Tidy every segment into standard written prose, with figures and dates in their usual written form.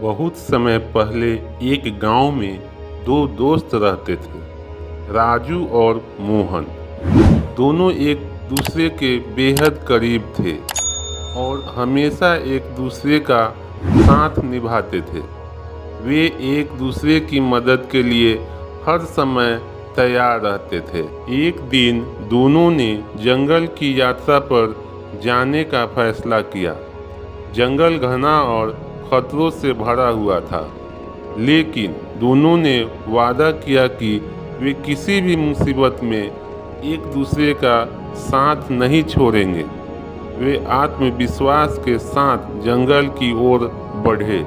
बहुत समय पहले एक गांव में दो दोस्त रहते थे, राजू और मोहन। दोनों एक दूसरे के बेहद करीब थे और हमेशा एक दूसरे का साथ निभाते थे। वे एक दूसरे की मदद के लिए हर समय तैयार रहते थे। एक दिन दोनों ने जंगल की यात्रा पर जाने का फैसला किया। जंगल घना और खतरों से भरा हुआ था, लेकिन दोनों ने वादा किया कि वे किसी भी मुसीबत में एक दूसरे का साथ नहीं छोड़ेंगे। वे आत्मविश्वास के साथ जंगल की ओर बढ़े।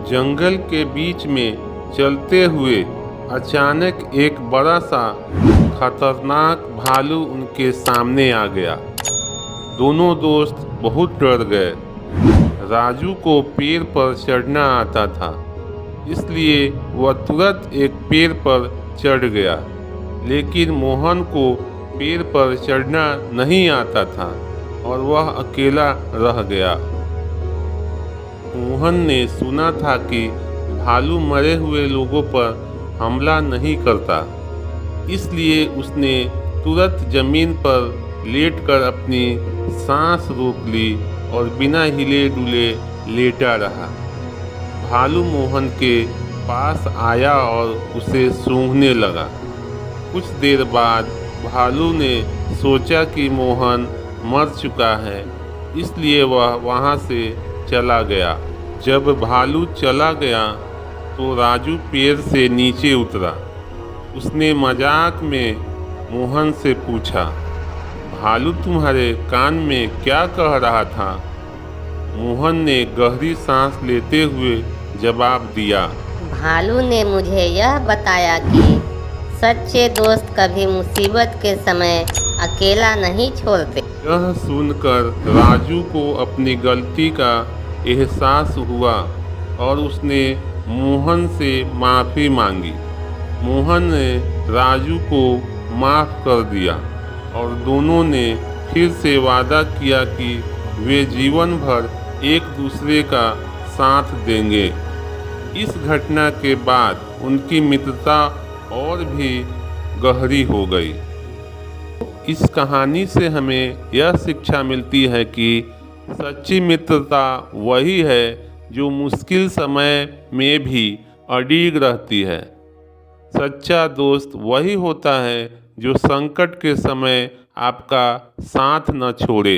जंगल के बीच में चलते हुए अचानक एक बड़ा सा खतरनाक भालू उनके सामने आ गया। दोनों दोस्त बहुत डर गए। राजू को पेड़ पर चढ़ना आता था, इसलिए वह तुरंत एक पेड़ पर चढ़ गया, लेकिन मोहन को पेड़ पर चढ़ना नहीं आता था और वह अकेला रह गया। मोहन ने सुना था कि भालू मरे हुए लोगों पर हमला नहीं करता, इसलिए उसने तुरंत जमीन पर लेटकर अपनी सांस रोक ली और बिना हिले डुले लेटा रहा। भालू मोहन के पास आया और उसे सूंघने लगा। कुछ देर बाद भालू ने सोचा कि मोहन मर चुका है, इसलिए वह वहां से चला गया। जब भालू चला गया तो राजू पेड़ से नीचे उतरा। उसने मजाक में मोहन से पूछा, भालू तुम्हारे कान में क्या कह रहा था? मोहन ने गहरी सांस लेते हुए जवाब दिया, भालू ने मुझे यह बताया कि सच्चे दोस्त कभी मुसीबत के समय अकेला नहीं छोड़ते। यह सुनकर राजू को अपनी गलती का एहसास हुआ और उसने मोहन से माफ़ी मांगी। मोहन ने राजू को माफ़ कर दिया और दोनों ने फिर से वादा किया कि वे जीवन भर एक दूसरे का साथ देंगे। इस घटना के बाद उनकी मित्रता और भी गहरी हो गई। इस कहानी से हमें यह शिक्षा मिलती है कि सच्ची मित्रता वही है जो मुश्किल समय में भी अडिग रहती है। सच्चा दोस्त वही होता है जो संकट के समय आपका साथ न छोड़े।